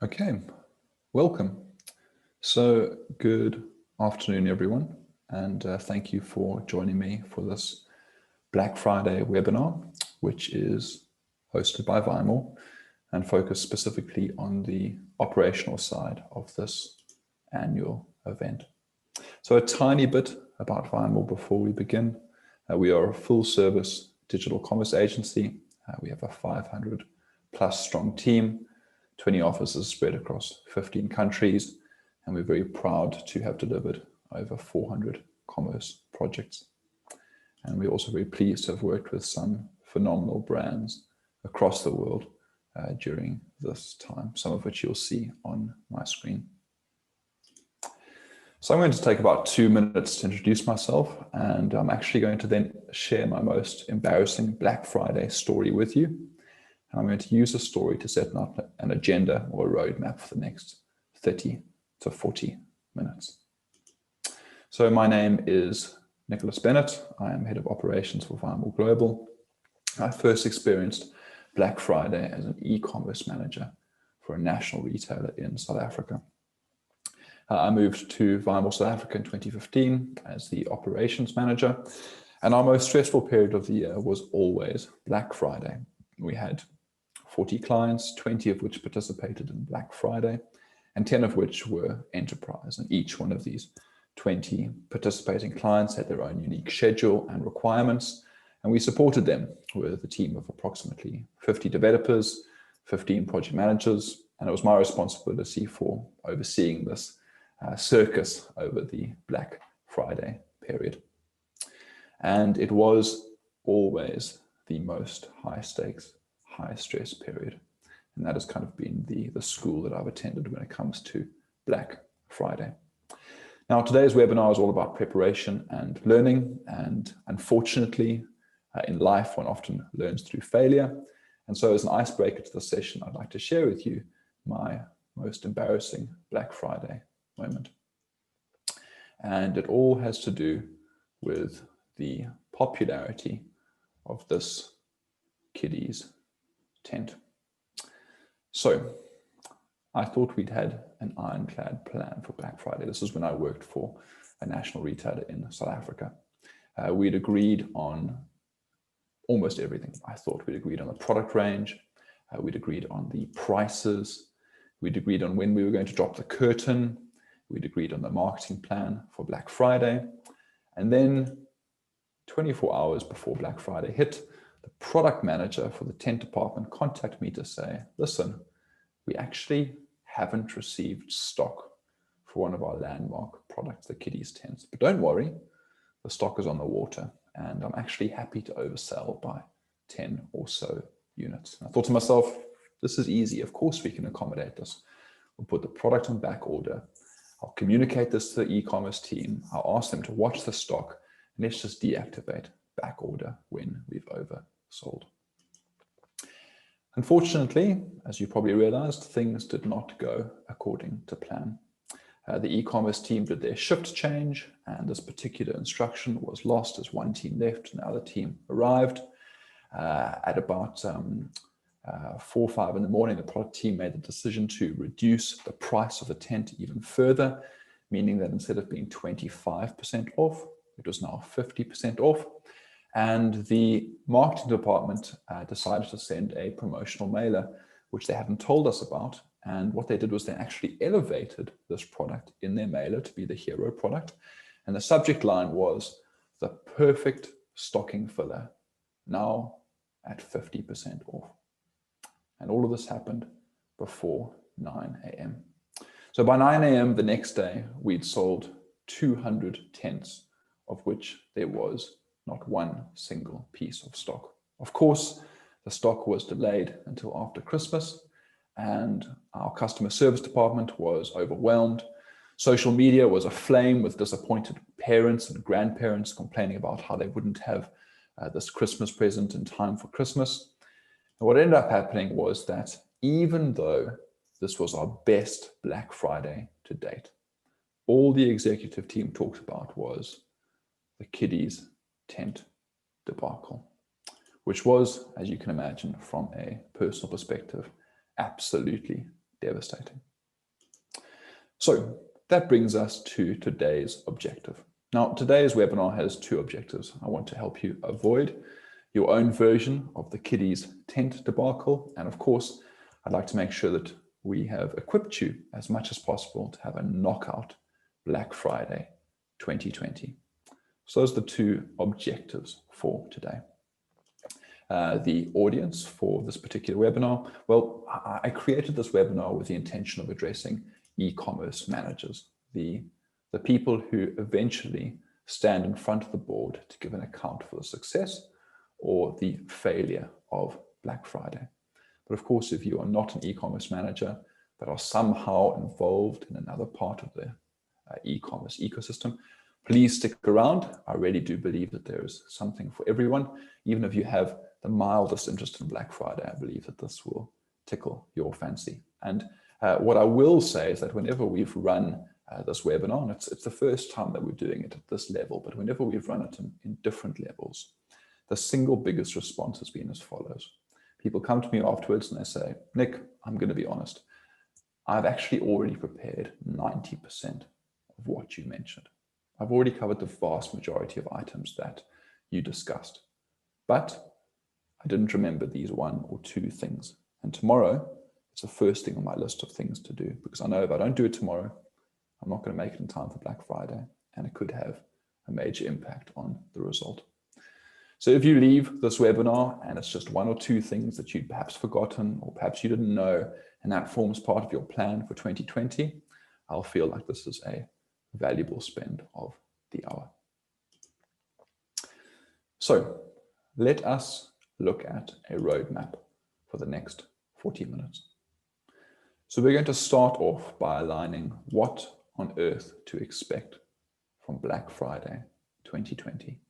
Okay, welcome. So good afternoon, everyone, and thank you for joining me for this Black Friday webinar, which is hosted by Vimor and focused specifically on the operational side of this annual event. So a tiny bit about Vimor before we begin. We are a full-service digital commerce agency. We have a 500+ strong team, 20 offices spread across 15 countries, and we're very proud to have delivered over 400 commerce projects. And we're also very pleased to have worked with some phenomenal brands across the world during this time, some of which you'll see on my screen. So I'm going to take about 2 minutes to introduce myself, and I'm actually going to then share my most embarrassing Black Friday story with you. And I'm going to use a story to set up an agenda or a roadmap for the next 30 to 40 minutes. So my name is Nicholas Bennett. I am Head of Operations for Vimor Global. I first experienced Black Friday as an e-commerce manager for a national retailer in South Africa. I moved to Vimor South Africa in 2015 as the operations manager. And our most stressful period of the year was always Black Friday. We had 40 clients, 20 of which participated in Black Friday, and 10 of which were enterprise. And each one of these 20 participating clients had their own unique schedule and requirements. And we supported them with a team of approximately 50 developers, 15 project managers. And it was my responsibility for overseeing this circus over the Black Friday period. And it was always the most high stakes, high stress period. And that has kind of been the school that I've attended when it comes to Black Friday. Now, today's webinar is all about preparation and learning. And unfortunately, in life, one often learns through failure. And so as an icebreaker to the session, I'd like to share with you my most embarrassing Black Friday moment. And it all has to do with the popularity of this KIDDIES tent. So I thought we'd had an ironclad plan for Black Friday. This is when I worked for a national retailer in South Africa. We'd agreed on almost everything. I thought we'd agreed on the product range. We'd agreed on the prices. We'd agreed on when we were going to drop the curtain. We'd agreed on the marketing plan for Black Friday. And then 24 hours before Black Friday hit, the product manager for the tent department contacted me to say, listen, we actually haven't received stock for one of our landmark products, the KIDDIES tents. But don't worry, the stock is on the water, and I'm actually happy to oversell by 10 or so units. And I thought to myself, this is easy. Of course we can accommodate this. We'll put the product on back order. I'll communicate this to the e-commerce team. I'll ask them to watch the stock, and let's just deactivate back order when we've oversold. Unfortunately, as you probably realized, things did not go according to plan. The e-commerce team did their shift change, and this particular instruction was lost as one team left and the other team arrived. At about 4 or 5 in the morning, the product team made the decision to reduce the price of the tent even further, meaning that instead of being 25% off, it was now 50% off. And the marketing department decided to send a promotional mailer, which they hadn't told us about. And what they did was they actually elevated this product in their mailer to be the hero product. And the subject line was the perfect stocking filler, now at 50% off. And all of this happened before 9 a.m. So by 9 a.m. the next day, we'd sold 200 tents, of which there was not one single piece of stock. Of course, the stock was delayed until after Christmas, and our customer service department was overwhelmed. Social media was aflame with disappointed parents and grandparents complaining about how they wouldn't have this Christmas present in time for Christmas. And what ended up happening was that even though this was our best Black Friday to date, all the executive team talked about was the KIDDIES tent debacle, which was, as you can imagine, from a personal perspective, absolutely devastating. So that brings us to today's objective. Now, today's webinar has two objectives. I want to help you avoid your own version of the kiddies tent debacle. And of course, I'd like to make sure that we have equipped you as much as possible to have a knockout Black Friday 2020. So those are the two objectives for today. The audience for this particular webinar, well, I created this webinar with the intention of addressing e-commerce managers, the people who eventually stand in front of the board to give an account for the success or the failure of Black Friday. But of course, if you are not an e-commerce manager, but are somehow involved in another part of the e-commerce ecosystem, please stick around. I really do believe that there is something for everyone. Even if you have the mildest interest in Black Friday, I believe that this will tickle your fancy. And what I will say is that whenever we've run this webinar, and it's the first time that we're doing it at this level, but whenever we've run it in different levels, the single biggest response has been as follows. People come to me afterwards and they say, Nick, I'm going to be honest. I've actually already prepared 90% of what you mentioned. I've already covered the vast majority of items that you discussed, but I didn't remember these one or two things. And tomorrow, it's the first thing on my list of things to do, because I know if I don't do it tomorrow, I'm not going to make it in time for Black Friday, and it could have a major impact on the result. So if you leave this webinar and it's just one or two things that you'd perhaps forgotten or perhaps you didn't know, and that forms part of your plan for 2020, I'll feel like this is a valuable spend of the hour. So let us look at a roadmap for the next 40 minutes. So we're going to start off by aligning what on earth to expect from Black Friday 2020.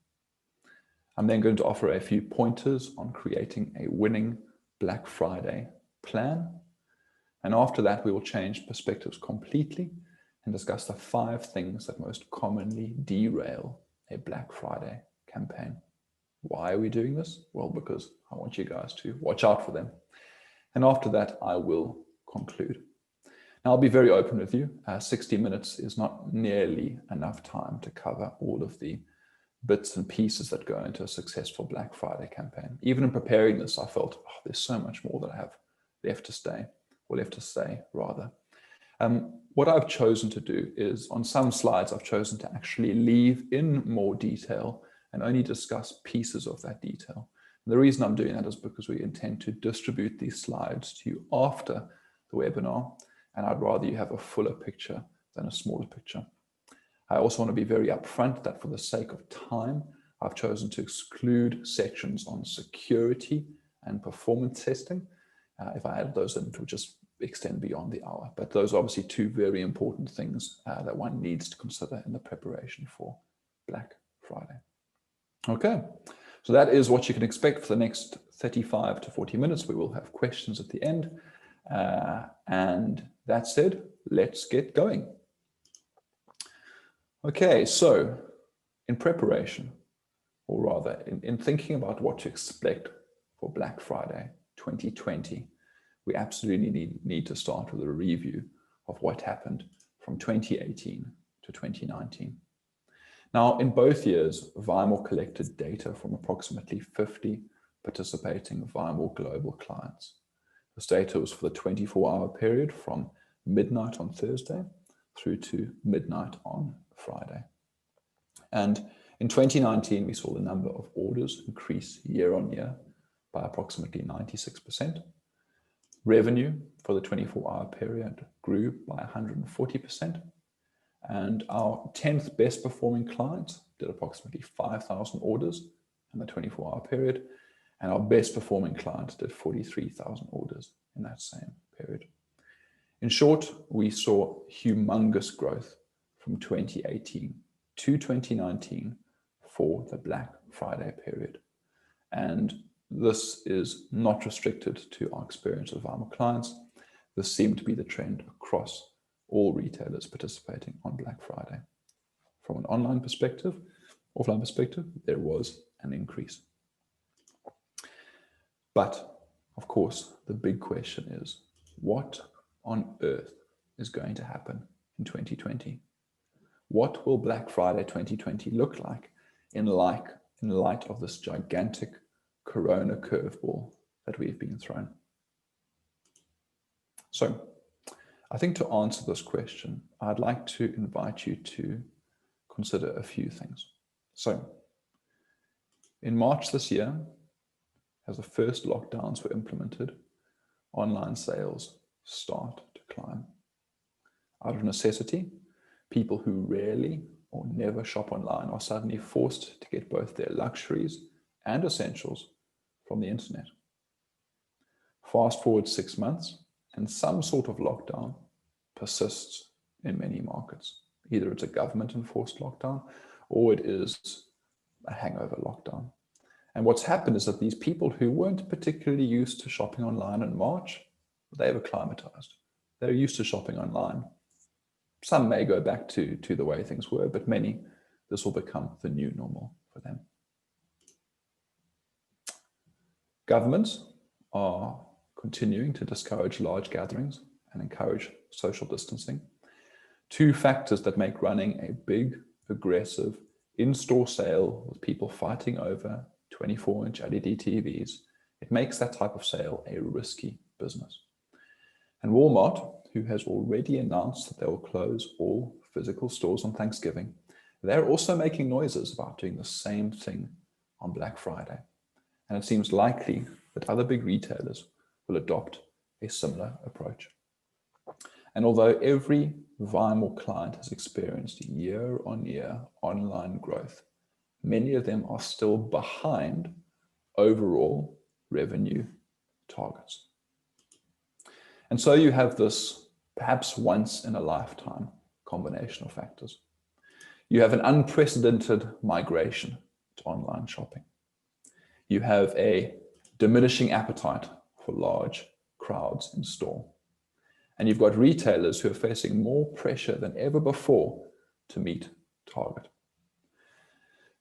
I'm then going to offer a few pointers on creating a winning Black Friday plan. And after that, we will change perspectives completely and discuss the 5 things that most commonly derail a Black Friday campaign. Why are we doing this? Well, because I want you guys to watch out for them. And after that, I will conclude. Now, I'll be very open with you. 60 minutes is not nearly enough time to cover all of the bits and pieces that go into a successful Black Friday campaign. Even in preparing this, I felt, oh, there's so much more that I have left to say rather. What I've chosen to do is, on some slides, I've chosen to actually leave in more detail and only discuss pieces of that detail. And the reason I'm doing that is because we intend to distribute these slides to you after the webinar, and I'd rather you have a fuller picture than a smaller picture. I also want to be very upfront that for the sake of time, I've chosen to exclude sections on security and performance testing. If I add those in, it would just extend beyond the hour. But those are obviously two very important things that one needs to consider in the preparation for Black Friday. Okay, so that is what you can expect for the next 35 to 40 minutes. We will have questions at the end. And that said, let's get going. Okay, so in preparation, or rather in thinking about what to expect for Black Friday 2020, we absolutely need to start with a review of what happened from 2018 to 2019. Now, in both years, Vimor collected data from approximately 50 participating Vimor global clients. This data was for the 24-hour period from midnight on Thursday through to midnight on Friday. And in 2019, we saw the number of orders increase year on year by approximately 96%. Revenue for the 24-hour period grew by 140%. And our 10th best performing client did approximately 5,000 orders in the 24-hour period. And our best performing client did 43,000 orders in that same period. In short, we saw humongous growth from 2018 to 2019 for the Black Friday period. And this is not restricted to our experience with Vimor clients. This seemed to be the trend across all retailers participating on Black Friday. From an online perspective, offline perspective, there was an increase. But of course, the big question is, what on earth is going to happen in 2020? What will Black Friday 2020 look like in light of this gigantic corona curveball that we've been thrown? So I think to answer this question, I'd like to invite you to consider a few things. So in March this year, as the first lockdowns were implemented, online sales start to climb. Out of necessity, people who rarely or never shop online are suddenly forced to get both their luxuries and essentials from the internet. Fast forward 6 months, and some sort of lockdown persists in many markets. Either it's a government-enforced lockdown, or it is a hangover lockdown. And what's happened is that these people who weren't particularly used to shopping online in March, they've acclimatized. They're used to shopping online. Some may go back to the way things were, but many, this will become the new normal for them. Governments are continuing to discourage large gatherings and encourage social distancing. Two factors that make running a big, aggressive, in-store sale with people fighting over 24-inch LED TVs, it makes that type of sale a risky business. And Walmart, who has already announced that they will close all physical stores on Thanksgiving, they're also making noises about doing the same thing on Black Friday. And it seems likely that other big retailers will adopt a similar approach. And although every Vimel client has experienced year-on-year online growth, many of them are still behind overall revenue targets. And so you have this perhaps once in a lifetime combination of factors. You have an unprecedented migration to online shopping. You have a diminishing appetite for large crowds in store. And you've got retailers who are facing more pressure than ever before to meet target.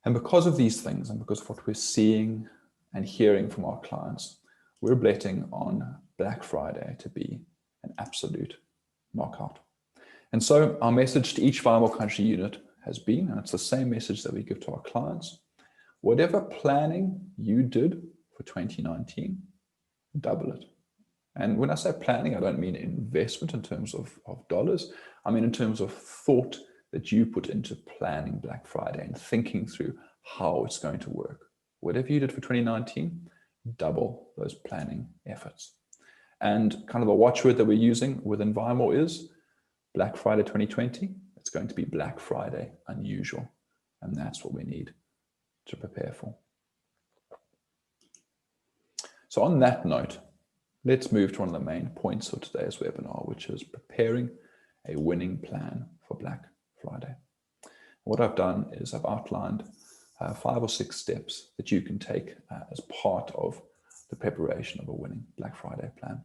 And because of these things, and because of what we're seeing and hearing from our clients, we're betting on Black Friday to be an absolute knockout. And so our message to each Vimel country unit has been, and it's the same message that we give to our clients, whatever planning you did for 2019, double it. And when I say planning, I don't mean investment in terms of dollars. I mean in terms of thought that you put into planning Black Friday and thinking through how it's going to work. Whatever you did for 2019, double those planning efforts. And kind of the watchword that we're using within Vimel is Black Friday 2020. It's going to be Black Friday unusual. And that's what we need to prepare for. So on that note, let's move to one of the main points of today's webinar, which is preparing a winning plan for Black Friday. What I've done is I've outlined 5 or 6 steps that you can take as part of the preparation of a winning Black Friday plan.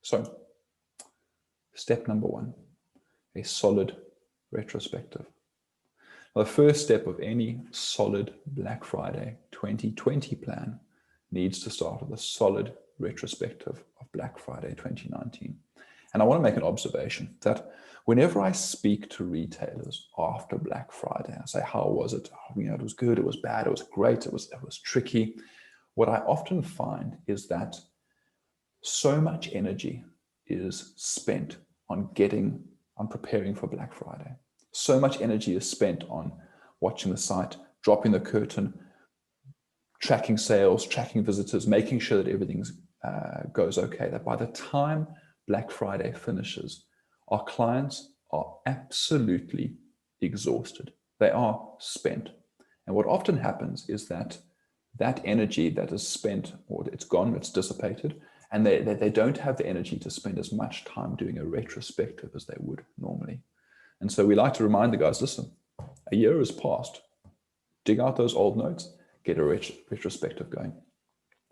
So, step number 1, a solid retrospective. Now, the first step of any solid Black Friday 2020 plan needs to start with a solid retrospective of Black Friday 2019. And I want to make an observation that whenever I speak to retailers after Black Friday, I say, how was it? Oh, it was good, it was bad, it was great, it was tricky. What I often find is that so much energy is spent on preparing for Black Friday. So much energy is spent on watching the site, dropping the curtain, tracking sales, tracking visitors, making sure that everything goes okay, that by the time Black Friday finishes, our clients are absolutely exhausted. They are spent. And what often happens is that energy that is spent, or it's gone, it's dissipated, and they don't have the energy to spend as much time doing a retrospective as they would normally. And so we like to remind the guys, listen, a year has passed. Dig out those old notes, get a retrospective going.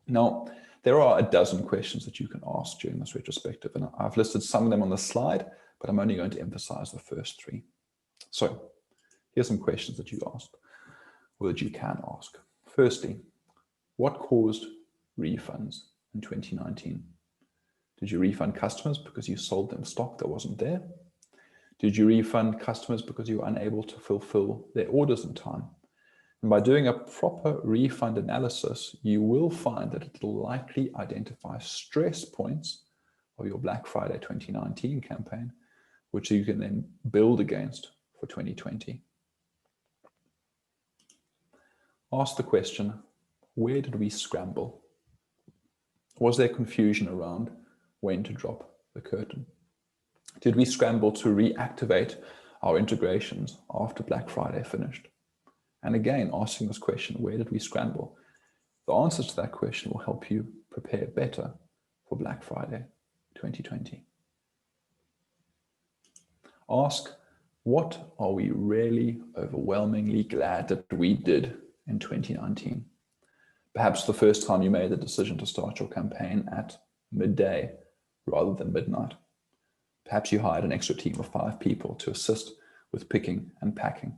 Now, there are a dozen questions that you can ask during this retrospective, and I've listed some of them on the slide, but I'm only going to emphasize the first 3. So here's some questions that you asked, or that you can ask. Firstly, what caused refunds in 2019? Did you refund customers because you sold them stock that wasn't there? Did you refund customers because you were unable to fulfill their orders in time? And by doing a proper refund analysis, you will find that it will likely identify stress points of your Black Friday 2019 campaign, which you can then build against for 2020. Ask the question, where did we scramble? Was there confusion around when to drop the curtain? Did we scramble to reactivate our integrations after Black Friday finished? And again, asking this question, where did we scramble? The answers to that question will help you prepare better for Black Friday 2020. Ask, what are we really overwhelmingly glad that we did in 2019? Perhaps the first time you made the decision to start your campaign at midday rather than midnight. Perhaps you hired an extra team of 5 people to assist with picking and packing.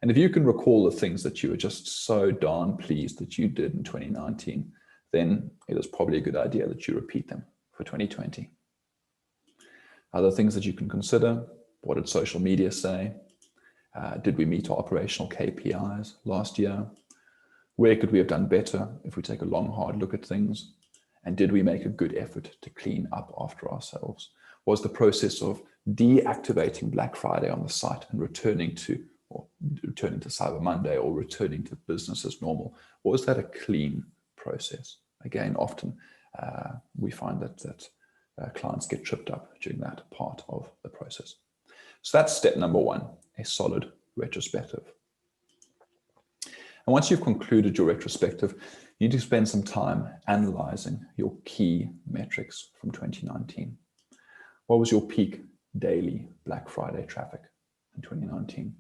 And if you can recall the things that you were just so darn pleased that you did in 2019, then it is probably a good idea that you repeat them for 2020. Other things that you can consider: what did social media say? Did we meet our operational KPIs last year? Where could we have done better if we take a long, hard look at things? And did we make a good effort to clean up after ourselves? Was the process of deactivating Black Friday on the site and returning to Cyber Monday or returning to business as normal, was that a clean process? Again, often we find that clients get tripped up during that part of the process. So that's step number 1, a solid retrospective. And once you've concluded your retrospective, you need to spend some time analyzing your key metrics from 2019. What was your peak daily Black Friday traffic in 2019?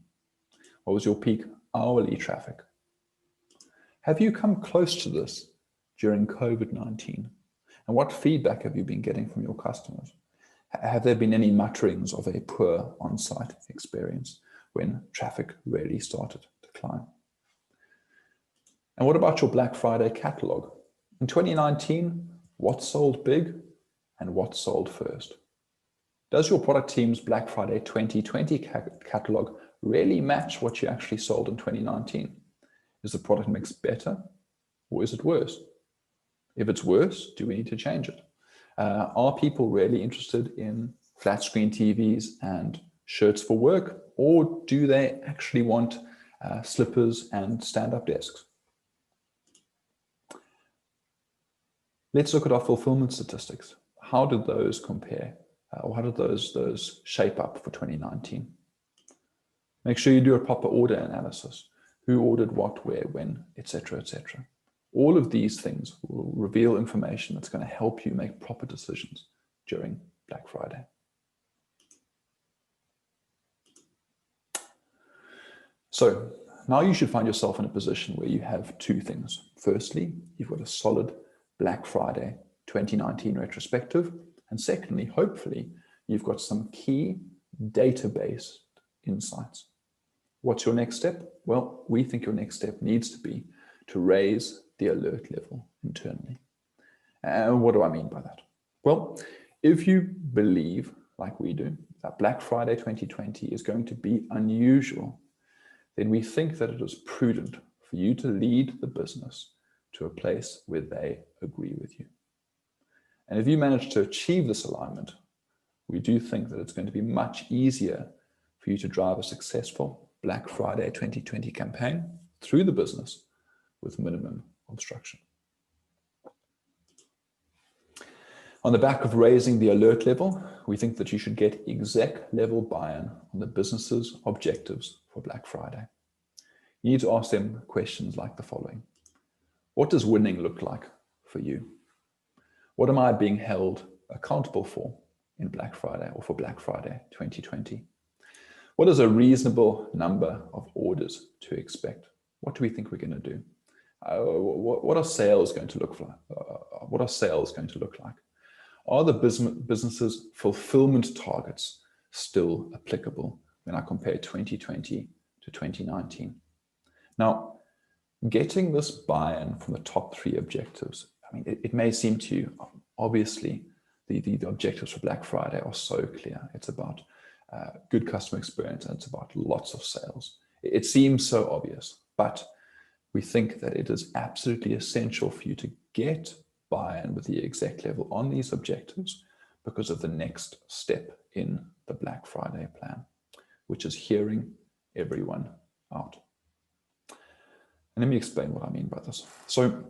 What was your peak hourly traffic? Have you come close to this during COVID-19? And what feedback have you been getting from your customers? Have there been any mutterings of a poor on-site experience when traffic really started to climb? And what about your Black Friday catalog? In 2019, what sold big and what sold first? Does your product team's Black Friday 2020 catalog really match what you actually sold in 2019? Is the product mix better or is it worse? If it's worse, do we need to change it? Are people really interested in flat screen TVs and shirts for work, or do they actually want slippers and stand-up desks? Let's look at our fulfillment statistics. How did those compare? Or how did those shape up for 2019? Make sure you do a proper order analysis. Who ordered what, where, when, etc., etc. All of these things will reveal information that's going to help you make proper decisions during Black Friday. So now you should find yourself in a position where you have 2 things. Firstly, you've got a solid Black Friday 2019 retrospective. And secondly, hopefully, you've got some key database insights. What's your next step? Well, we think your next step needs to be to raise the alert level internally. And what do I mean by that? Well, if you believe, like we do, that Black Friday 2020 is going to be unusual, then we think that it is prudent for you to lead the business to a place where they agree with you. And if you manage to achieve this alignment, we do think that it's going to be much easier for you to drive a successful Black Friday 2020 campaign through the business with minimum obstruction. On the back of raising the alert level, we think that you should get exec level buy-in on the business's objectives for Black Friday. You need to ask them questions like the following. What does winning look like for you? What am I being held accountable for in Black Friday or for Black Friday 2020? What is a reasonable number of orders to expect? What do we think we're going to do? What are sales going to look like? What are sales going to look like? Are the business's fulfillment targets still applicable when I compare 2020 to 2019? Now, getting this buy-in from the top 3 objectives, I mean, it may seem to you, obviously, the objectives for Black Friday are so clear. It's about good customer experience, and it's about lots of sales. It seems so obvious, but we think that it is absolutely essential for you to get buy-in with the exec level on these objectives because of the next step in the Black Friday plan, which is hearing everyone out. And let me explain what I mean by this. So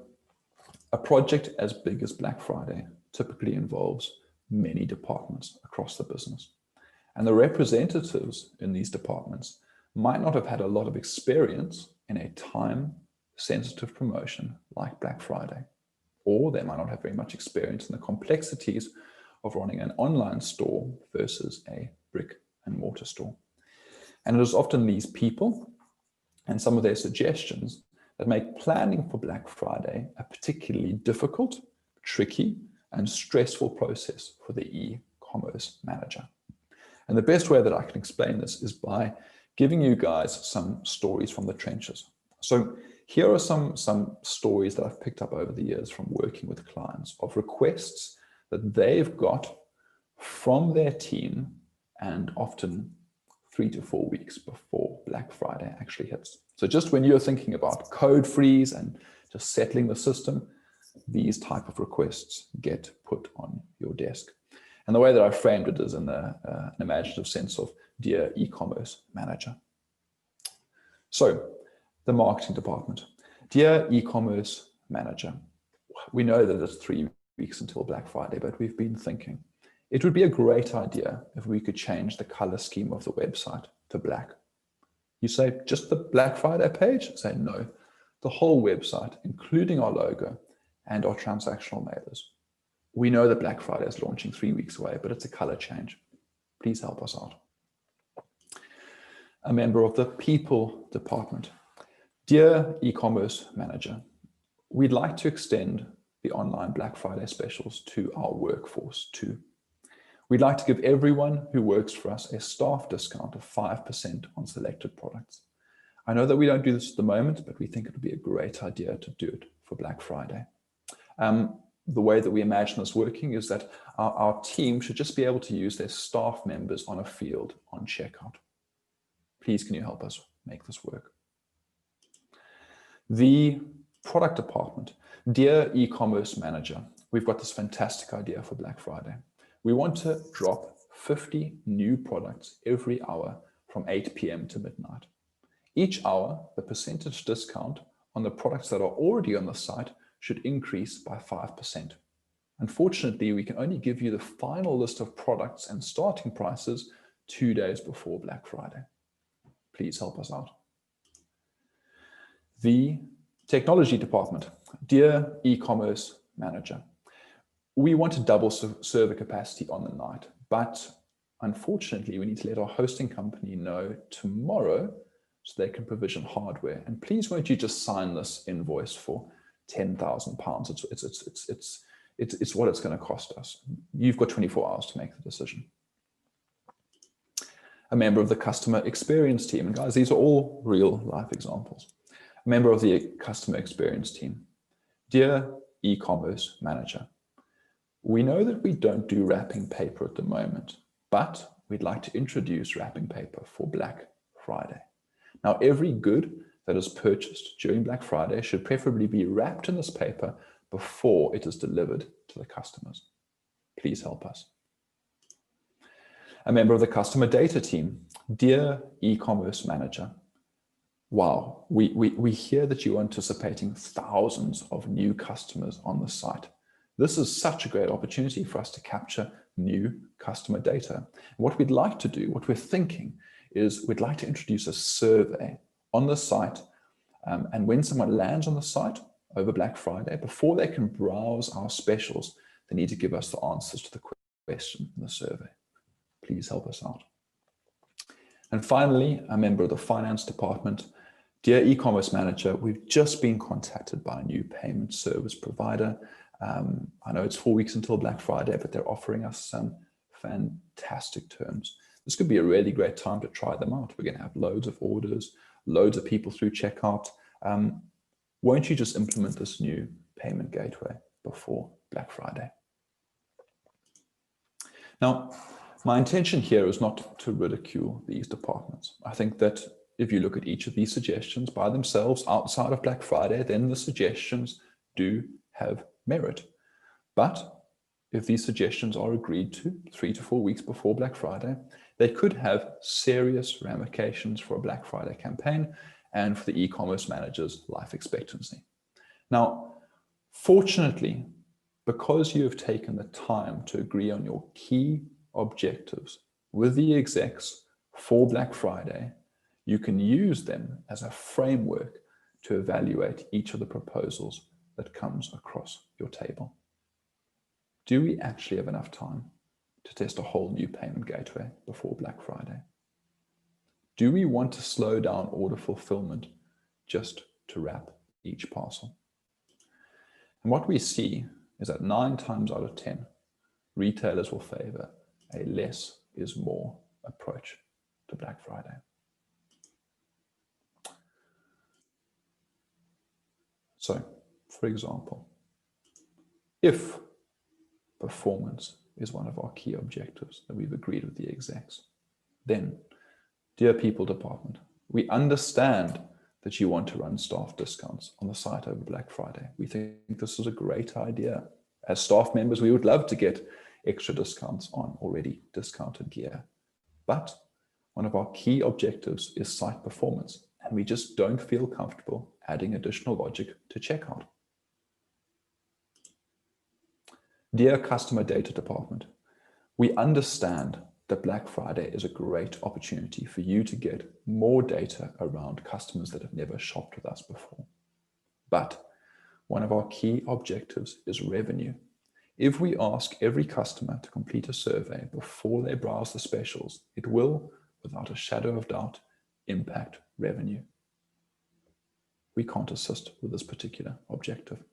a project as big as Black Friday typically involves many departments across the business. And the representatives in these departments might not have had a lot of experience in a time-sensitive promotion like Black Friday, or they might not have very much experience in the complexities of running an online store versus a brick and mortar store. And it is often these people and some of their suggestions that make planning for Black Friday a particularly difficult, tricky, and stressful process for the e-commerce manager. And the best way that I can explain this is by giving you guys some stories from the trenches. So here are some stories that I've picked up over the years from working with clients of requests that they've got from their team, and often 3 to 4 weeks before Black Friday actually hits. So just when you're thinking about code freeze and just settling the system, these type of requests get put on your desk. And the way that I framed it is in an imaginative sense of dear e-commerce manager. So the marketing department, dear e-commerce manager, we know that it's 3 weeks until Black Friday, but we've been thinking it would be a great idea if we could change the color scheme of the website to black. You say, just the Black Friday page? Say, no, the whole website, including our logo and our transactional mailers. We know that Black Friday is launching 3 weeks away, but it's a color change. Please help us out. A member of the people department. Dear e-commerce manager, we'd like to extend the online Black Friday specials to our workforce too. We'd like to give everyone who works for us a staff discount of 5% on selected products. I know that we don't do this at the moment, but we think it would be a great idea to do it for Black Friday. The way that we imagine this working is that our team should just be able to use their staff members on a field on checkout. Please, can you help us make this work? The product department. Dear e-commerce manager, we've got this fantastic idea for Black Friday. We want to drop 50 new products every hour from 8 p.m. to midnight. Each hour, the percentage discount on the products that are already on the site should increase by 5%. Unfortunately, we can only give you the final list of products and starting prices 2 days before Black Friday. Please help us out. The technology department. Dear e-commerce manager, we want to double server capacity on the night, but unfortunately, we need to let our hosting company know tomorrow so they can provision hardware. And please, won't you just sign this invoice for £10,000? It's what it's going to cost us. You've got 24 hours to make the decision. A member of the customer experience team. And guys, these are all real life examples. A member of the customer experience team. Dear e-commerce manager, we know that we don't do wrapping paper at the moment, but we'd like to introduce wrapping paper for Black Friday. Now, every good that is purchased during Black Friday should preferably be wrapped in this paper before it is delivered to the customers. Please help us. A member of the customer data team. Dear e-commerce manager, wow, we hear that you're anticipating thousands of new customers on the site. This is such a great opportunity for us to capture new customer data. What we'd like to do, what we're thinking, is we'd like to introduce a survey on the site. And when someone lands on the site over Black Friday, before they can browse our specials, they need to give us the answers to the question in the survey. Please help us out. And finally, a member of the finance department. Dear e-commerce manager, we've just been contacted by a new payment service provider. I know it's 4 weeks until Black Friday, but they're offering us some fantastic terms. This could be a really great time to try them out. We're going to have loads of orders, loads of people through checkout. Won't you just implement this new payment gateway before Black Friday? Now, my intention here is not to ridicule these departments. I think that if you look at each of these suggestions by themselves outside of Black Friday, then the suggestions do have merit. But if these suggestions are agreed to 3 to 4 weeks before Black Friday, they could have serious ramifications for a Black Friday campaign and for the e-commerce manager's life expectancy. Now, fortunately, because you have taken the time to agree on your key objectives with the execs for Black Friday, you can use them as a framework to evaluate each of the proposals that comes across your table. Do we actually have enough time to test a whole new payment gateway before Black Friday? Do we want to slow down order fulfillment just to wrap each parcel? And what we see is that 9 times out of 10, retailers will favor a less is more approach to Black Friday. So, for example, if performance is one of our key objectives that we've agreed with the execs, then, dear people department, we understand that you want to run staff discounts on the site over Black Friday. We think this is a great idea. As staff members, we would love to get extra discounts on already discounted gear. But one of our key objectives is site performance, and we just don't feel comfortable adding additional logic to checkout. Dear customer data department, we understand that Black Friday is a great opportunity for you to get more data around customers that have never shopped with us before. But one of our key objectives is revenue. If we ask every customer to complete a survey before they browse the specials, it will, without a shadow of doubt, impact revenue. We can't assist with this particular objective.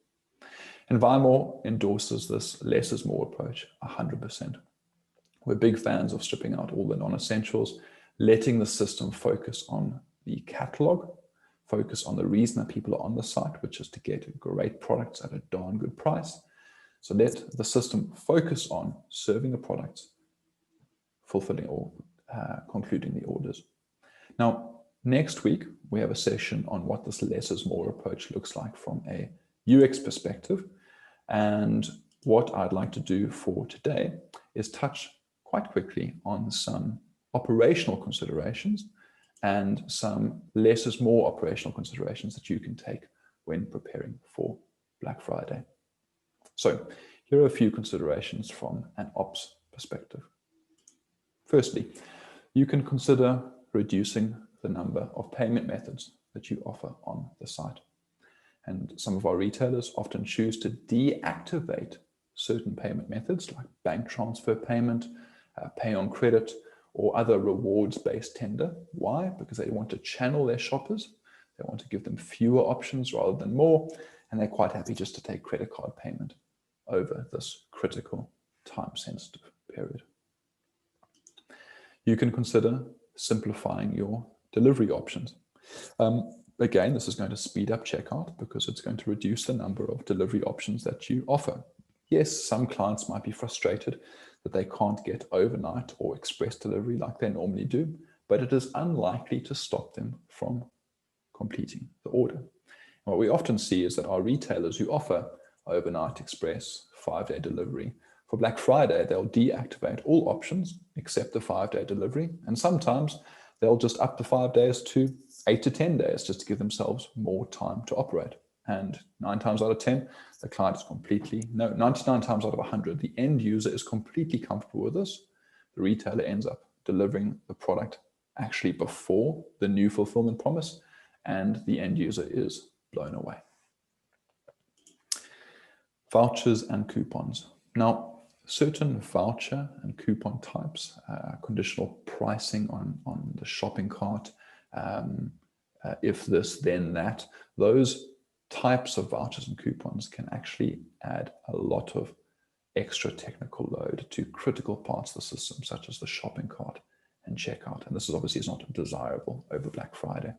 And Vimore endorses this less is more approach 100%. We're big fans of stripping out all the non-essentials, letting the system focus on the catalog, focus on the reason that people are on the site, which is to get great products at a darn good price. So let the system focus on serving the products, fulfilling or concluding the orders. Now, next week, we have a session on what this less is more approach looks like from a UX perspective. And what I'd like to do for today is touch quite quickly on some operational considerations and some less is more operational considerations that you can take when preparing for Black Friday. So here are a few considerations from an ops perspective. Firstly, you can consider reducing the number of payment methods that you offer on the site. And some of our retailers often choose to deactivate certain payment methods like bank transfer payment, pay on credit, or other rewards-based tender. Why? Because they want to channel their shoppers. They want to give them fewer options rather than more, and they're quite happy just to take credit card payment over this critical time-sensitive period. You can consider simplifying your delivery options. Again, this is going to speed up checkout because it's going to reduce the number of delivery options that you offer. Yes, some clients might be frustrated that they can't get overnight or express delivery like they normally do, but it is unlikely to stop them from completing the order. And what we often see is that our retailers who offer overnight express 5-day delivery, for Black Friday, they'll deactivate all options except the 5-day delivery. And sometimes they'll just up the 5 days to 8 to 10 days just to give themselves more time to operate. And 9 times out of 10, the client is 99 times out of 100, the end user is completely comfortable with this. The retailer ends up delivering the product actually before the new fulfillment promise, and the end user is blown away. Vouchers and coupons. Now, certain voucher and coupon types, conditional pricing on the shopping cart, if this, then that, those types of vouchers and coupons can actually add a lot of extra technical load to critical parts of the system, such as the shopping cart and checkout. And this is obviously not desirable over Black Friday.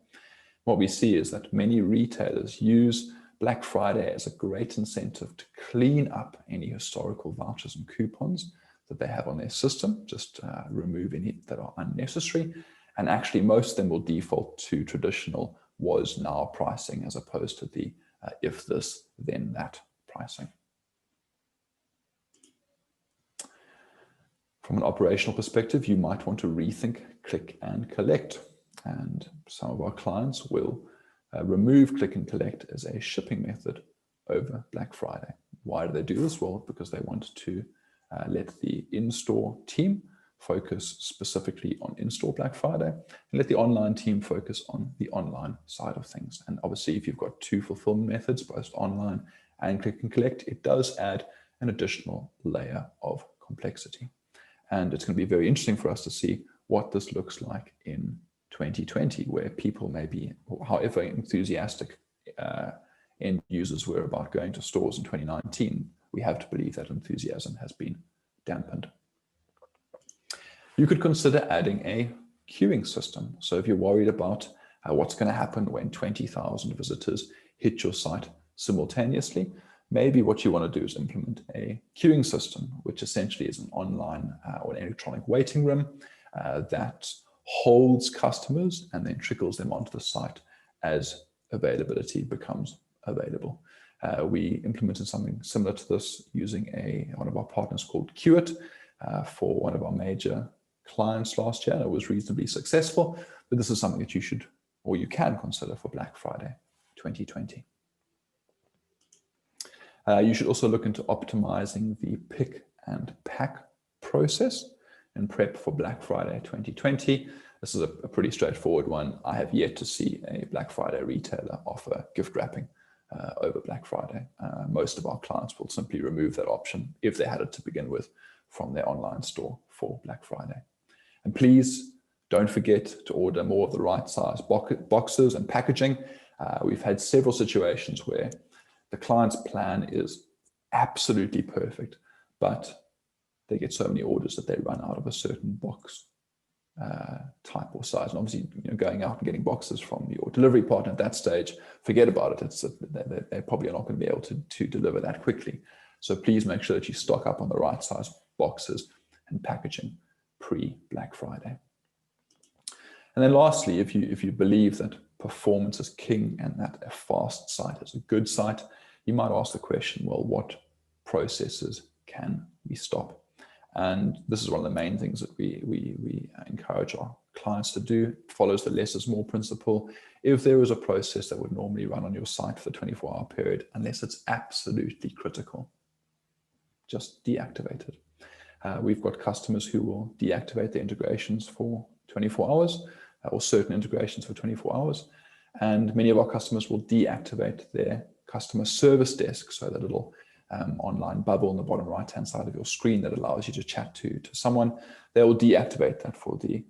What we see is that many retailers use Black Friday as a great incentive to clean up any historical vouchers and coupons that they have on their system, just remove any that are unnecessary. And actually most of them will default to traditional was now pricing as opposed to the if this, then that pricing. From an operational perspective, you might want to rethink click and collect. And some of our clients will remove click and collect as a shipping method over Black Friday. Why do they do this? Well, because they want to let the in-store team focus specifically on in-store Black Friday and let the online team focus on the online side of things. And obviously, if you've got two fulfillment methods, both online and click and collect, it does add an additional layer of complexity. And it's going to be very interesting for us to see what this looks like in 2020, where people may be, however enthusiastic end users were about going to stores in 2019, we have to believe that enthusiasm has been dampened. You could consider adding a queuing system. So if you're worried about what's going to happen when 20,000 visitors hit your site simultaneously, maybe what you want to do is implement a queuing system, which essentially is an online or an electronic waiting room that holds customers and then trickles them onto the site as availability becomes available. We implemented something similar to this using one of our partners called KIDDIES for one of our major clients last year. It was reasonably successful, but this is something that you should or you can consider for Black Friday 2020. You should also look into optimizing the pick and pack process in prep for Black Friday 2020. This is a pretty straightforward one. I have yet to see a Black Friday retailer offer gift wrapping over Black Friday. Most of our clients will simply remove that option if they had it to begin with from their online store for Black Friday. And please don't forget to order more of the right size boxes and packaging. We've had several situations where the client's plan is absolutely perfect, but they get so many orders that they run out of a certain box type or size. And obviously, going out and getting boxes from your delivery partner at that stage, forget about it. They probably are not going to be able to deliver that quickly. So please make sure that you stock up on the right size boxes and packaging pre-Black Friday. And then lastly, if you believe that performance is king and that a fast site is a good site, you might ask the question, well, what processes can we stop? And this is one of the main things that we encourage our clients to do. It follows the less is more principle. If there is a process that would normally run on your site for the 24-hour period, unless it's absolutely critical, just deactivate it. We've got customers who will deactivate their integrations for 24 hours or certain integrations for 24 hours. And many of our customers will deactivate their customer service desk, so that little online bubble on the bottom right-hand side of your screen that allows you to chat to someone. They will deactivate that for the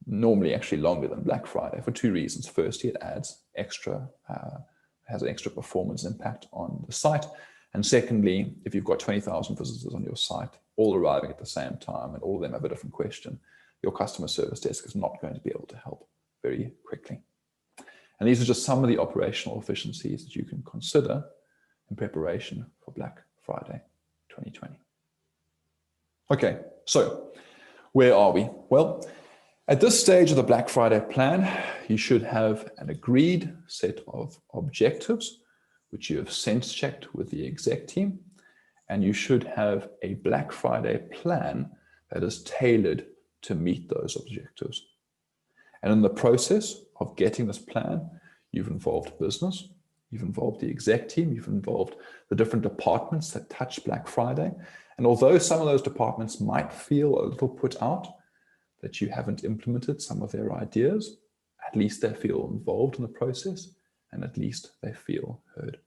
normally actually longer than Black Friday for two reasons. Firstly, it adds extra, has an extra performance impact on the site. And secondly, if you've got 20,000 visitors on your site, all arriving at the same time, and all of them have a different question, your customer service desk is not going to be able to help very quickly. And these are just some of the operational efficiencies that you can consider in preparation for Black Friday 2020. Okay, so where are we? Well, at this stage of the Black Friday plan, you should have an agreed set of objectives, which you have sense checked with the exec team, and you should have a Black Friday plan that is tailored to meet those objectives. And in the process of getting this plan, you've involved business, you've involved the exec team, you've involved the different departments that touch Black Friday. And although some of those departments might feel a little put out that you haven't implemented some of their ideas, at least they feel involved in the process, and at least they feel heard.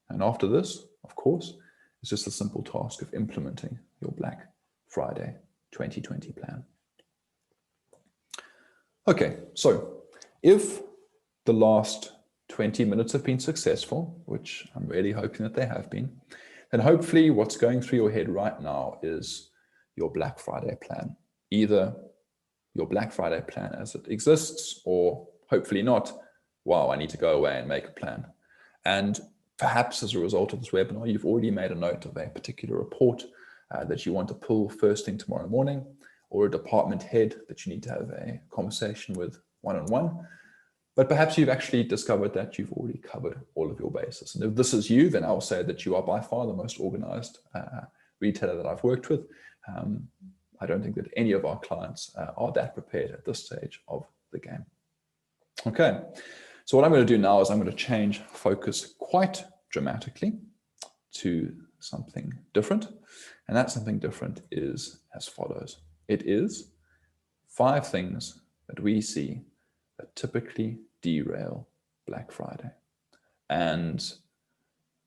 And after this, of course, it's just a simple task of implementing your Black Friday 2020 plan. Okay, so if the last 20 minutes have been successful, which I'm really hoping that they have been, then hopefully what's going through your head right now is your Black Friday plan. Either your Black Friday plan as it exists, or hopefully not, wow, I need to go away and make a plan. And perhaps as a result of this webinar, you've already made a note of a particular report that you want to pull first thing tomorrow morning, or a department head that you need to have a conversation with one-on-one. But perhaps you've actually discovered that you've already covered all of your bases. And if this is you, then I'll say that you are by far the most organized retailer that I've worked with. I don't think that any of our clients are that prepared at this stage of the game. Okay, so what I'm going to do now is I'm going to change focus quite dramatically to something different. And that something different is as follows. It is 5 things that we see that typically derail Black Friday. And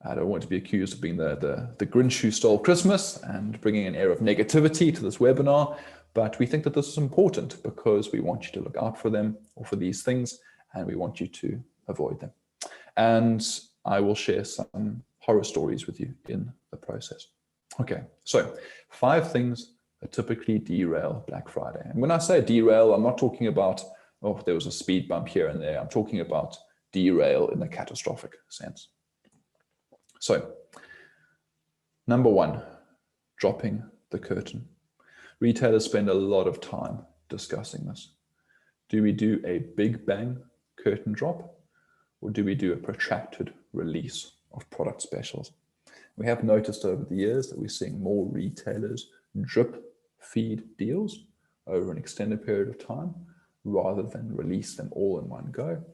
I don't want to be accused of being the Grinch who stole Christmas and bringing an air of negativity to this webinar, but we think that this is important because we want you to look out for them or for these things, and we want you to avoid them. And I will share some horror stories with you in the process. Okay, so 5 things that typically derail Black Friday. And when I say derail, I'm not talking about, oh, there was a speed bump here and there. I'm talking about derail in the catastrophic sense. So, number 1, dropping the curtain. Retailers spend a lot of time discussing this. Do we do a big bang curtain drop, or do we do a protracted release of product specials? We have noticed over the years that we're seeing more retailers drip feed deals over an extended period of time rather than release them all in one go.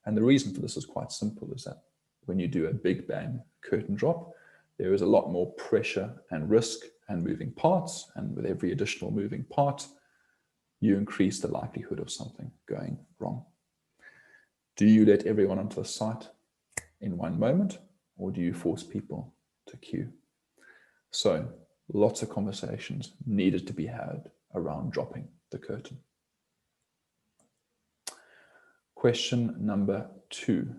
And the reason for this is quite simple, is that when you do a big bang curtain drop, there is a lot more pressure and risk and moving parts. And with every additional moving part, you increase the likelihood of something going wrong. Do you let everyone onto the site in one moment, or do you force people to queue? So lots of conversations needed to be had around dropping the curtain. Question number 2,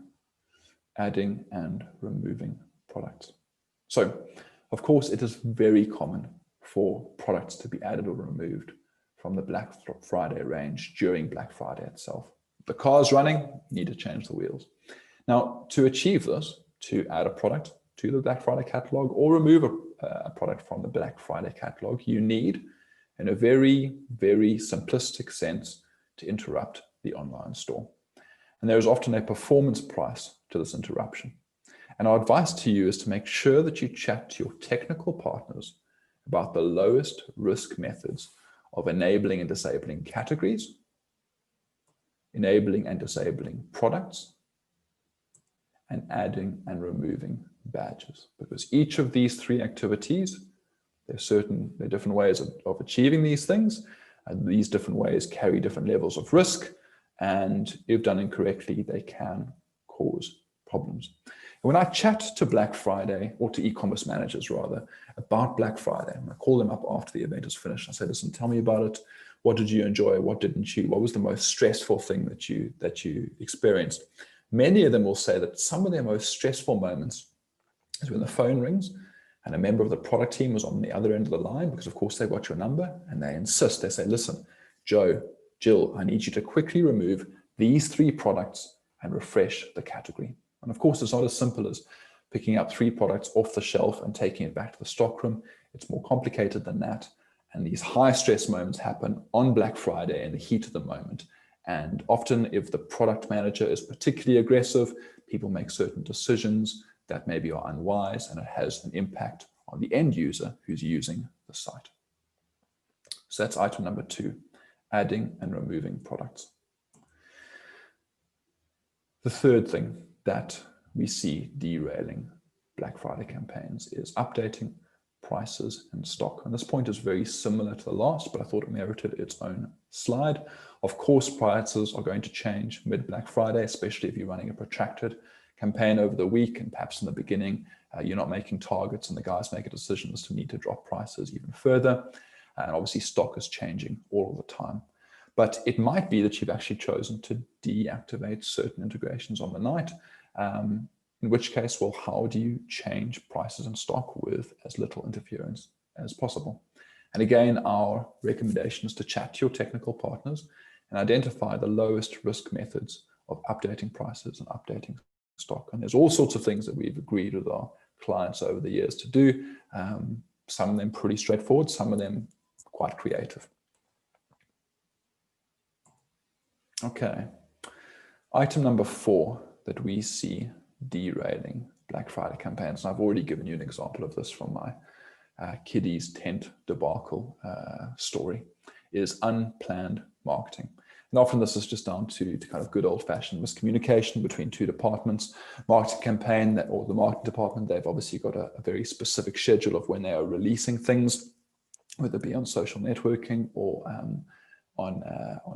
adding and removing products. So, of course, it is very common for products to be added or removed from the Black Friday range during Black Friday itself. The car's running, you need to change the wheels. Now, to achieve this, to add a product to the Black Friday catalog or remove a product from the Black Friday catalog, you need, in a very, very simplistic sense, to interrupt the online store. And there is often a performance price to this interruption. And our advice to you is to make sure that you chat to your technical partners about the lowest risk methods of enabling and disabling categories, enabling and disabling products, and adding and removing badges. Because each of these 3 activities, there are different ways of achieving these things, and these different ways carry different levels of risk, and if done incorrectly, they can cause problems. And when I chat to Black Friday, or to e-commerce managers rather, about Black Friday, and I call them up after the event is finished, I say, listen, tell me about it. What did you enjoy? What didn't you? What was the most stressful thing that you experienced? Many of them will say that some of their most stressful moments is when the phone rings and a member of the product team was on the other end of the line, because of course they've got your number, and they insist, they say, listen, Joe, Jill, I need you to quickly remove these 3 products and refresh the category. And of course, it's not as simple as picking up 3 products off the shelf and taking it back to the stockroom. It's more complicated than that. And these high stress moments happen on Black Friday in the heat of the moment. And often if the product manager is particularly aggressive, people make certain decisions that maybe are unwise, and it has an impact on the end user who's using the site. So that's item number 2, adding and removing products. The third thing that we see derailing Black Friday campaigns is updating prices and stock. And this point is very similar to the last, but I thought it merited its own slide. Of course, prices are going to change mid-Black Friday, especially if you're running a protracted campaign over the week, and perhaps in the beginning, you're not making targets and the guys make a decision as to need to drop prices even further. And obviously stock is changing all of the time. But it might be that you've actually chosen to deactivate certain integrations on the night, in which case, well, how do you change prices and stock with as little interference as possible? And again, our recommendation is to chat to your technical partners and identify the lowest risk methods of updating prices and updating stock. And there's all sorts of things that we've agreed with our clients over the years to do. Some of them pretty straightforward, some of them quite creative. Okay, item number 4 that we see derailing Black Friday campaigns, and I've already given you an example of this from my KIDDIES tent debacle story, is unplanned marketing. And often this is just down to kind of good old-fashioned miscommunication between two departments. Marketing campaign, or the marketing department, they've obviously got a very specific schedule of when they are releasing things, whether it be on social networking or on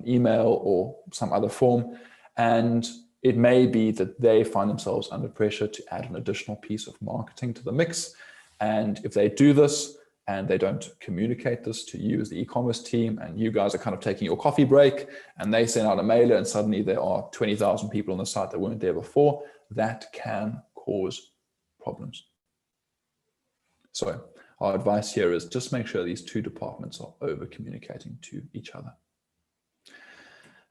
email or some other form. And it may be that they find themselves under pressure to add an additional piece of marketing to the mix. And if they do this and they don't communicate this to you as the e-commerce team, and you guys are kind of taking your coffee break and they send out a mailer and suddenly there are 20,000 people on the site that weren't there before, that can cause problems. So our advice here is just make sure these two departments are over communicating to each other.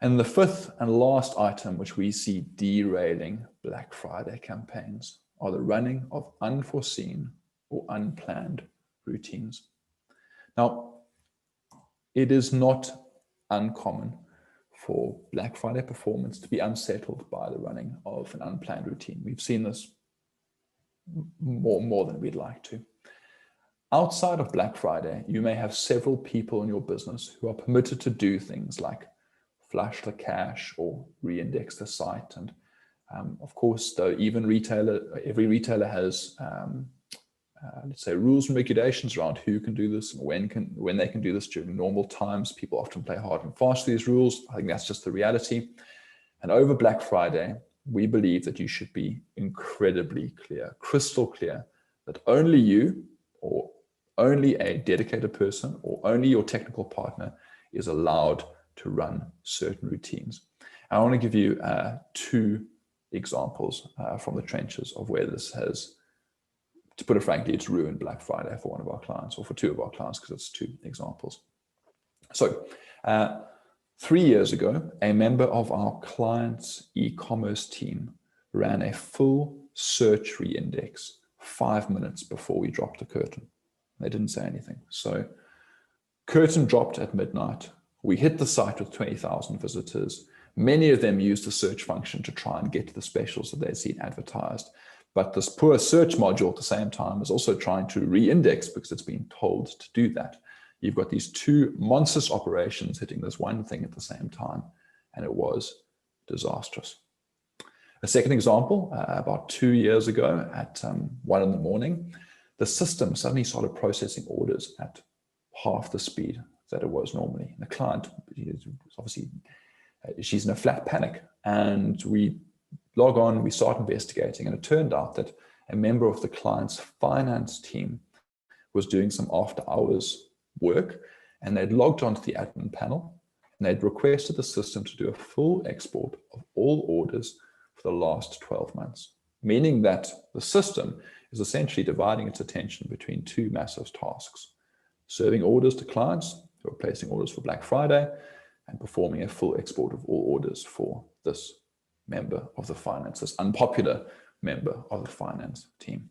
And the 5th and last item which we see derailing Black Friday campaigns are the running of unforeseen or unplanned routines. Now, it is not uncommon for Black Friday performance to be unsettled by the running of an unplanned routine. We've seen this more than we'd like to. Outside of Black Friday, you may have several people in your business who are permitted to do things like flush the cache or re-index the site. And of course, though, every retailer has let's say rules and regulations around who can do this and when they can do this during normal times. People often play hard and fast to these rules. I think that's just the reality. And over Black Friday, we believe that you should be incredibly clear, crystal clear, that only you or only a dedicated person or only your technical partner is allowed to run certain routines. I want to give you 2 examples from the trenches of where this has, to put it frankly, it's ruined Black Friday for one of our clients, or for 2 of our clients, because it's 2 examples. So 3 years ago, a member of our client's e-commerce team ran a full search re-index 5 minutes before we dropped the curtain. They didn't say anything. So curtain dropped at midnight. We hit the site with 20,000 visitors. Many of them used the search function to try and get to the specials that they'd seen advertised. But this poor search module at the same time is also trying to re-index because it's been told to do that. You've got these 2 monstrous operations hitting this one thing at the same time, and it was disastrous. A second example, about 2 years ago at 1 in the morning, the system suddenly started processing orders at half the speed that it was normally. And the client, obviously, she's in a flat panic, and we log on, we start investigating, and it turned out that a member of the client's finance team was doing some after hours work, and they'd logged onto the admin panel and they'd requested the system to do a full export of all orders for the last 12 months, meaning that the system is essentially dividing its attention between 2 massive tasks: serving orders to clients who are placing orders for Black Friday and performing a full export of all orders for this member of the finance, this unpopular member of the finance team.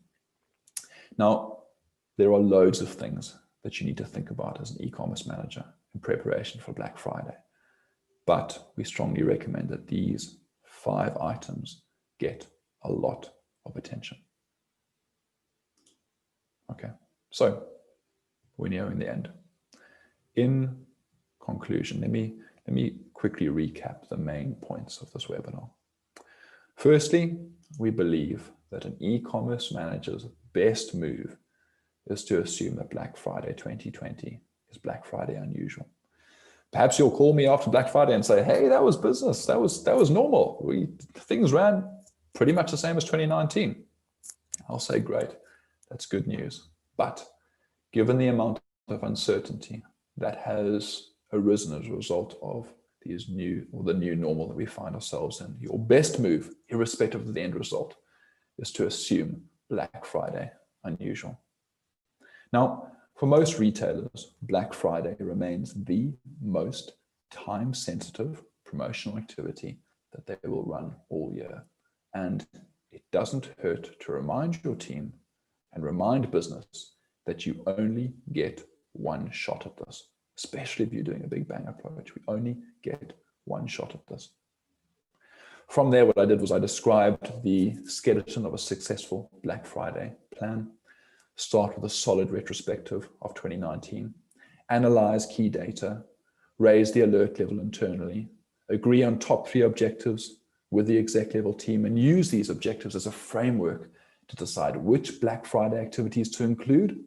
Now, there are loads of things that you need to think about as an e-commerce manager in preparation for Black Friday, but we strongly recommend that these 5 items get a lot of attention. Okay, so we're nearing the end. In conclusion, let me quickly recap the main points of this webinar. Firstly, we believe that an e-commerce manager's best move is to assume that Black Friday 2020 is Black Friday unusual. Perhaps you'll call me after Black Friday and say, hey, that was business, that was normal. Things ran pretty much the same as 2019. I'll say, great, that's good news. But given the amount of uncertainty that has arisen as a result of the new normal that we find ourselves in, your best move, irrespective of the end result, is to assume Black Friday unusual. Now, for most retailers, Black Friday remains the most time-sensitive promotional activity that they will run all year. And it doesn't hurt to remind your team and remind business that you only get one shot at this, especially if you're doing a big bang approach. We only get one shot at this. From there, what I did was I described the skeleton of a successful Black Friday plan. Start with a solid retrospective of 2019, analyze key data, raise the alert level internally, agree on top 3 objectives with the exec level team, and use these objectives as a framework to decide which Black Friday activities to include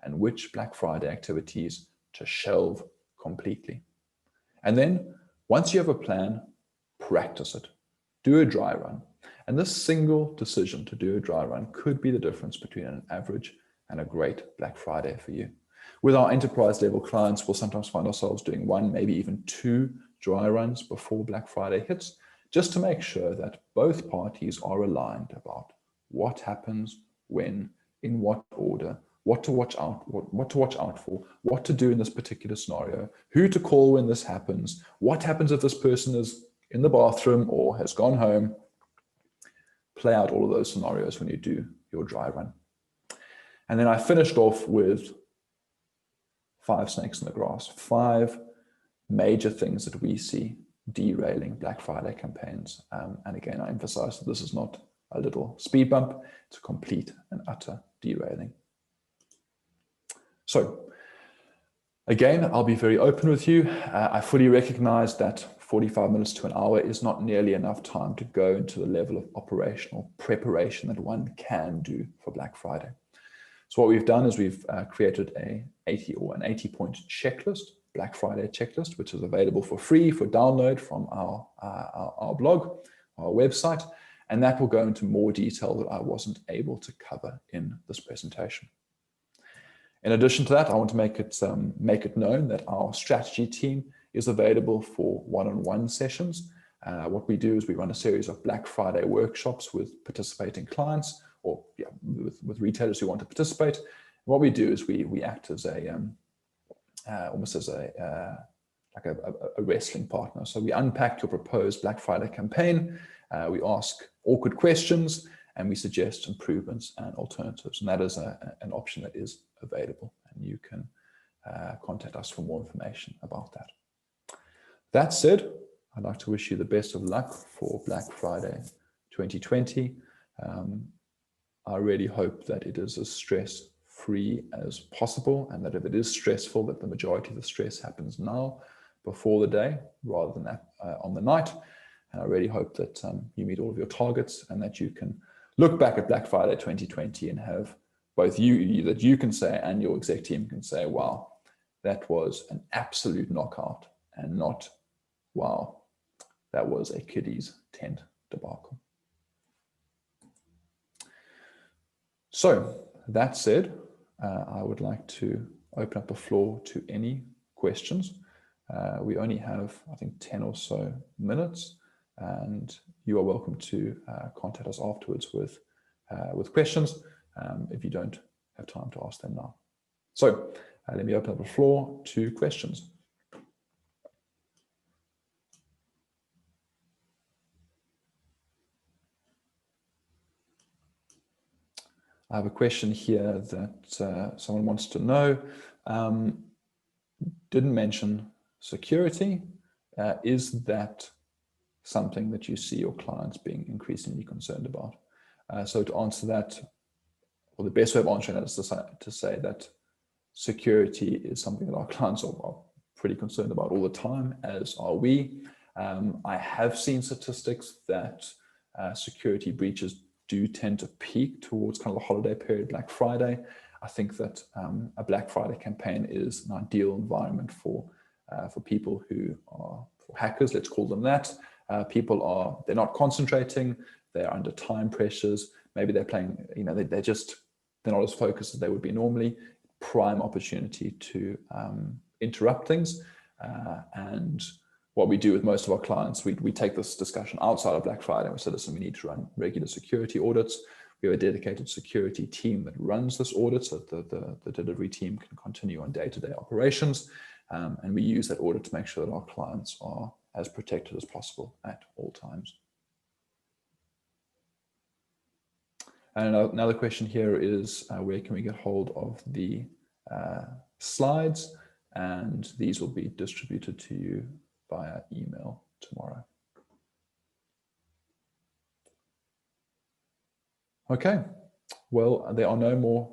and which Black Friday activities to shelve completely. And then once you have a plan, practice it. Do a dry run. And this single decision to do a dry run could be the difference between an average and a great Black Friday for you. With our enterprise level clients, we'll sometimes find ourselves doing 1, maybe even 2 dry runs before Black Friday hits, just to make sure that both parties are aligned about what happens, when, in what order, what to watch out for, what to do in this particular scenario, who to call when this happens, what happens if this person is in the bathroom or has gone home. Play out all of those scenarios when you do your dry run. And then I finished off with 5 snakes in the grass, 5 major things that we see derailing Black Friday campaigns. And again, I emphasize that this is not a little speed bump, it's a complete and utter derailing. So again, I'll be very open with you. I fully recognize that 45 minutes to an hour is not nearly enough time to go into the level of operational preparation that one can do for Black Friday. So what we've done is we've created an 80-point checklist, Black Friday checklist, which is available for free for download from our blog, our website, and that will go into more detail that I wasn't able to cover in this presentation. In addition to that, I want to make it known that our strategy team is available for one-on-one sessions. What we do is we run a series of Black Friday workshops with participating clients, or with retailers who want to participate. What we do is we act as almost as a wrestling partner. So we unpack your proposed Black Friday campaign, we ask awkward questions, and we suggest improvements and alternatives. And that is an option that is available, and you can contact us for more information about that. That said, I'd like to wish you the best of luck for Black Friday 2020. I really hope that it is as stress-free as possible, and that if it is stressful, that the majority of the stress happens now before the day rather than on the night. And I really hope that you meet all of your targets, and that you can look back at Black Friday 2020 and have both you can say and your exec team can say, wow, that was an absolute knockout, and not, wow, that was a kiddies tent debacle. So that said, I would like to open up the floor to any questions. We only have, I think, 10 or so minutes, and you are welcome to contact us afterwards with questions if you don't have time to ask them now. So let me open up the floor to questions. I have a question here that someone wants to know. Didn't mention security. Is that something that you see your clients being increasingly concerned about? So to answer that, well, the best way of answering that is to say that security is something that our clients are pretty concerned about all the time, as are we. I have seen statistics that security breaches do tend to peak towards kind of the holiday period, Black Friday. I think that a Black Friday campaign is an ideal environment for people who are, for hackers, let's call them that. They're not concentrating, they're under time pressures, maybe they're playing, they're not as focused as they would be normally. Prime opportunity to interrupt things. And what we do with most of our clients, we take this discussion outside of Black Friday, and we say, listen, we need to run regular security audits. We have a dedicated security team that runs this audit so that the delivery team can continue on day-to-day operations. And we use that audit to make sure that our clients are as protected as possible at all times. And another question here is, where can we get hold of the slides? And these will be distributed to you via email tomorrow. Okay, well, there are no more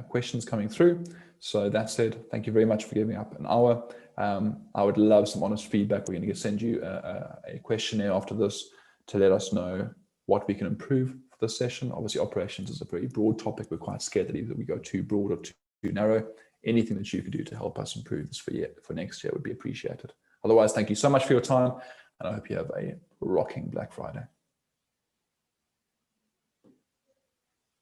questions coming through. So that said, thank you very much for giving up an hour. I would love some honest feedback. We're going to send you a questionnaire after this to let us know what we can improve for this session. Obviously, operations is a very broad topic. We're quite scared that either we go too broad or too narrow. Anything that you could do to help us improve this for next year would be appreciated. Otherwise, thank you so much for your time, and I hope you have a rocking Black Friday.